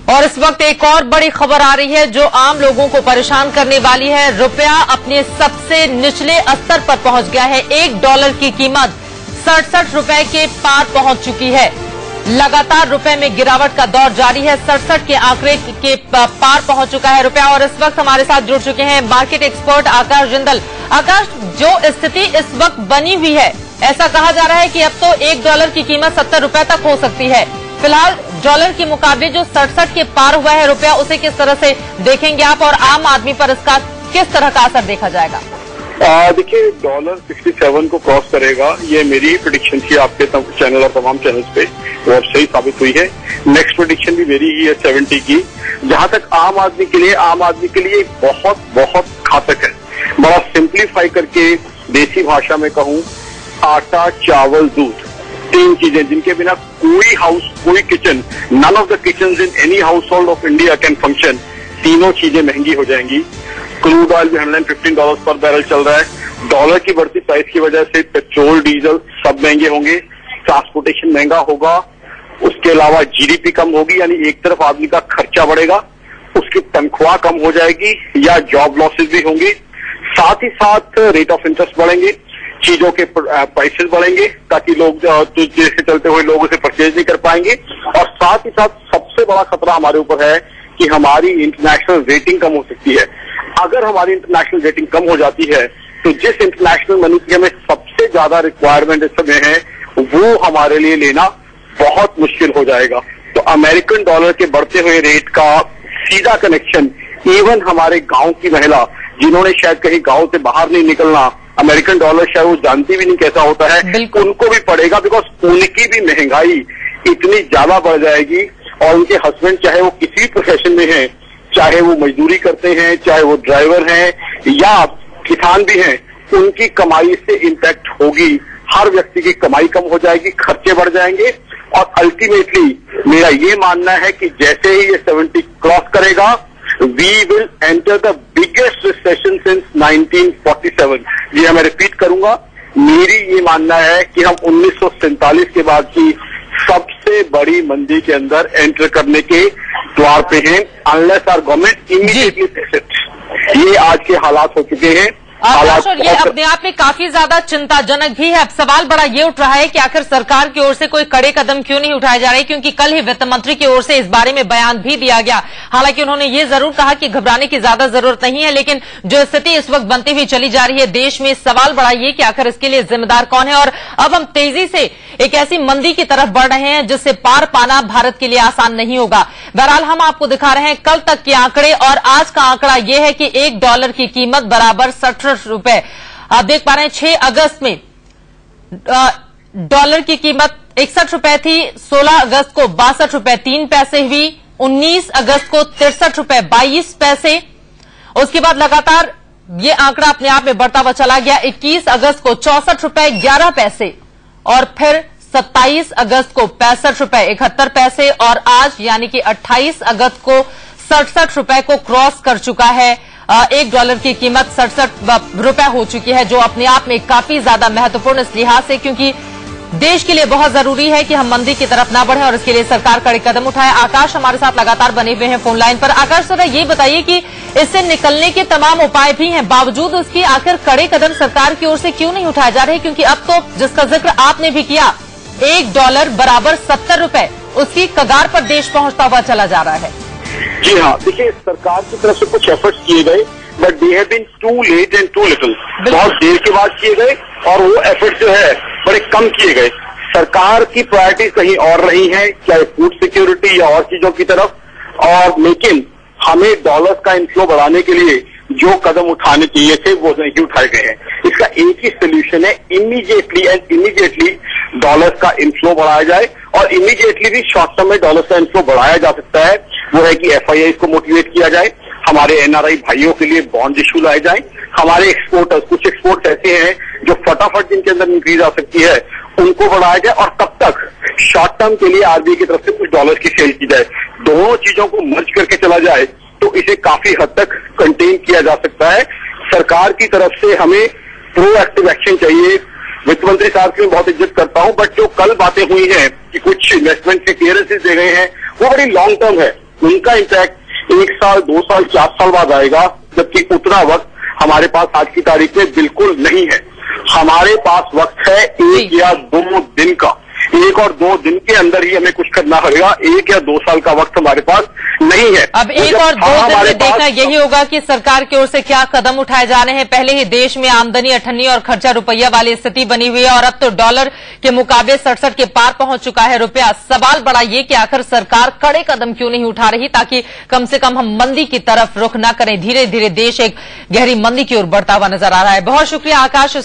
और इस वक्त एक और बड़ी खबर आ रही है जो आम लोगों को परेशान करने वाली है। रुपया अपने सबसे निचले स्तर पर पहुंच गया है। $1 की कीमत 67 रुपए के पार पहुंच चुकी है। लगातार रुपए में गिरावट का दौर जारी है। 67 के आंकड़े के पार पहुंच चुका है रुपया। और इस वक्त हमारे साथ जुड़ चुके हैं मार्केट एक्सपर्ट आकाश जिंदल। आकाश, जो स्थिति इस वक्त बनी हुई है, ऐसा कहा जा रहा है कि अब तो $1 की कीमत 70 रुपए तक हो सकती है। फिलहाल डॉलर के मुकाबले जो 67 के पार हुआ है रुपया, उसे किस तरह से देखेंगे आप, और आम आदमी पर इसका किस तरह का असर देखा जाएगा? देखिए, डॉलर 67 को क्रॉस करेगा, ये मेरी ही प्रेडिक्शन थी आपके चैनल और तमाम चैनल्स पे, वो अब सही साबित हुई है। नेक्स्ट प्रेडिक्शन भी मेरी ही है 70 की। जहां तक आम आदमी के लिए बहुत बहुत घातक है। बड़ा सिंप्लीफाई करके देसी भाषा में कहूं, आटा, चावल, दूध, 3 चीजें जिनके बिना कोई हाउस, कोई kitchen, none of the kitchen in any household of India can function, तीनों चीजें महंगी हो जाएंगी। क्रूड ऑयल भी $115 पर बैरल चल रहा है। डॉलर की बढ़ती प्राइस की वजह से पेट्रोल, डीजल सब महंगे होंगे, ट्रांसपोर्टेशन महंगा होगा, उसके अलावा जीडीपी कम होगी, यानी एक तरफ आदमी का खर्चा बढ़ेगा, उसकी तनख्वाह कम हो जाएगी या जॉब लॉसेज भी होंगी। साथ ही साथ रेट ऑफ इंटरेस्ट बढ़ेंगे, चीजों के प्राइसेस बढ़ेंगे ताकि लोग जैसे चलते हुए लोग उसे परचेज नहीं कर पाएंगे। और साथ ही साथ सबसे बड़ा खतरा हमारे ऊपर है कि हमारी इंटरनेशनल रेटिंग कम हो सकती है। अगर हमारी इंटरनेशनल रेटिंग कम हो जाती है तो जिस इंटरनेशनल मनी की हमें सबसे ज्यादा रिक्वायरमेंट इस समय है, वो हमारे लिए लेना बहुत मुश्किल हो जाएगा। तो अमेरिकन डॉलर के बढ़ते हुए रेट का सीधा कनेक्शन इवन हमारे गांव की महिला, जिन्होंने शायद कहीं गांव से बाहर नहीं निकलना, अमेरिकन डॉलर शायद वो जानती भी नहीं कैसा होता है, उनको भी पड़ेगा। बिकॉज उनकी भी महंगाई इतनी ज्यादा बढ़ जाएगी और उनके हस्बैंड, चाहे वो किसी भी प्रोफेशन में हैं, चाहे वो मजदूरी करते हैं, चाहे वो ड्राइवर हैं या किसान भी हैं, उनकी कमाई से इम्पैक्ट होगी। हर व्यक्ति की कमाई कम हो जाएगी, खर्चे बढ़ जाएंगे। और अल्टीमेटली मेरा ये मानना है कि जैसे ही ये 70 क्रॉस करेगा, we will enter the biggest recession since 1947। ये मैं रिपीट करूंगा, मेरी ये मानना है कि हम 1947 के बाद की सबसे बड़ी मंदी के अंदर एंटर करने के द्वार पे हैं, unless our government immediately face it. ये आज के हालात हो चुके हैं। और ये अपने आप में काफी ज्यादा चिंताजनक भी है। अब सवाल बड़ा ये उठ रहा है कि आखिर सरकार की ओर से कोई कड़े कदम क्यों नहीं उठाए जा रहे, क्योंकि कल ही वित्त मंत्री की ओर से इस बारे में बयान भी दिया गया। हालांकि उन्होंने ये जरूर कहा कि घबराने की ज्यादा जरूरत नहीं है, लेकिन जो स्थिति इस वक्त बनती हुई चली जा रही है देश में, सवाल बड़ा ये कि आखिर इसके लिए जिम्मेदार कौन है। और अब हम तेजी से एक ऐसी मंदी की तरफ बढ़ रहे हैं जिससे पार पाना भारत के लिए आसान नहीं होगा। बहरहाल हम आपको दिखा रहे हैं कल तक के आंकड़े, और आज का आंकड़ा यह है कि $1 की कीमत बराबर 67 रुपए। आप देख पा रहे हैं 6 अगस्त में डॉलर की कीमत 61 रुपए थी, 16 अगस्त को 62 रुपए 3 पैसे हुई, 19 अगस्त को 63 रुपए 22 पैसे। उसके बाद लगातार ये आंकड़ा अपने आप में बढ़ता हुआ चला गया। 21 अगस्त को 64 रुपए 11 पैसे, और फिर 27 अगस्त को 65 रुपए 71 पैसे, और आज यानी कि 28 अगस्त को 67 रुपए को क्रॉस कर चुका है। $1 की कीमत 67 रुपए हो चुकी है, जो अपने आप में काफी ज्यादा महत्वपूर्ण इस लिहाज से, क्योंकि देश के लिए बहुत जरूरी है कि हम मंदी की तरफ ना बढ़े और इसके लिए सरकार कड़े कदम उठाए। आकाश हमारे साथ लगातार बने हुए हैं फोन लाइन पर। आकाश, जरा ये बताइए कि इससे निकलने के तमाम उपाय भी हैं, बावजूद उसकी आखिर कड़े कदम सरकार की ओर से क्यों नहीं उठाए जा रहे? क्योंकि अब तो जिसका जिक्र आपने भी किया, $1 बराबर 70 रुपए, उसकी कगार पर देश पहुंचता हुआ चला जा रहा है। जी हाँ, देखिए, सरकार की तरफ से कुछ एफर्ट्स किए गए, but they have been too late and too little. बहुत देर के बाद किए गए और वो एफर्ट जो है बड़े कम किए गए। सरकार की प्रायोरिटी कहीं और रही है, चाहे फूड सिक्योरिटी या और चीजों की तरफ। और लेकिन हमें डॉलर्स का इनफ्लो बढ़ाने के लिए जो कदम उठाने चाहिए थे वो नहीं उठाए गए हैं। इसका एक ही सोल्यूशन है, इमीडिएटली डॉलर्स का इनफ्लो बढ़ाया जाए। और इमीडिएटली भी शॉर्ट टर्म में डॉलर्स का इनफ्लो बढ़ाया जा सकता है। वो है कि FIIs को मोटिवेट किया जाए, हमारे NRI भाइयों के लिए बॉन्ड इशू लाए जाए, हमारे एक्सपोर्टर्स, कुछ एक्सपोर्ट ऐसे हैं जो फटाफट जिनके अंदर इंक्रीज आ सकती है, उनको बढ़ाया जाए। और तब तक शॉर्ट टर्म के लिए RBI की तरफ से कुछ डॉलर्स की सेल की जाए। दोनों चीजों को मर्ज करके चला जाए तो इसे काफी हद तक कंटेन किया जा सकता है। सरकार की तरफ से हमें प्रोएक्टिव एक्शन चाहिए। वित्त मंत्री साहब की मैं बहुत इज्जत करता हूं, बट जो कल बातें हुई हैं कि कुछ इन्वेस्टमेंट के क्लियरेंसेस दे गए हैं, वो बड़ी लॉन्ग टर्म है। उनका इम्पैक्ट 1 साल, 2 साल, 4 साल बाद आएगा, जबकि उतना वक्त हमारे पास आज की तारीख में बिल्कुल नहीं है। हमारे पास वक्त है 1 या 2 दिन का। 1 और 2 दिन के अंदर ही हमें कुछ करना पड़ेगा। 1 या 2 साल का वक्त हमारे पास नहीं है। अब 1 और 2 दिन में देखना यही होगा कि सरकार की ओर से क्या कदम उठाए जाने हैं। पहले ही देश में आमदनी अठन्नी और खर्चा रुपया वाली स्थिति बनी हुई है और अब तो डॉलर के मुकाबले 67 के पार पहुंच चुका है रुपया। सवाल बड़ा ये कि आखिर सरकार कड़े कदम क्यों नहीं उठा रही, ताकि कम से कम हम मंदी की तरफ रुख न करें। धीरे धीरे देश एक गहरी मंदी की ओर बढ़ता हुआ नजर आ रहा है। बहुत शुक्रिया आकाश।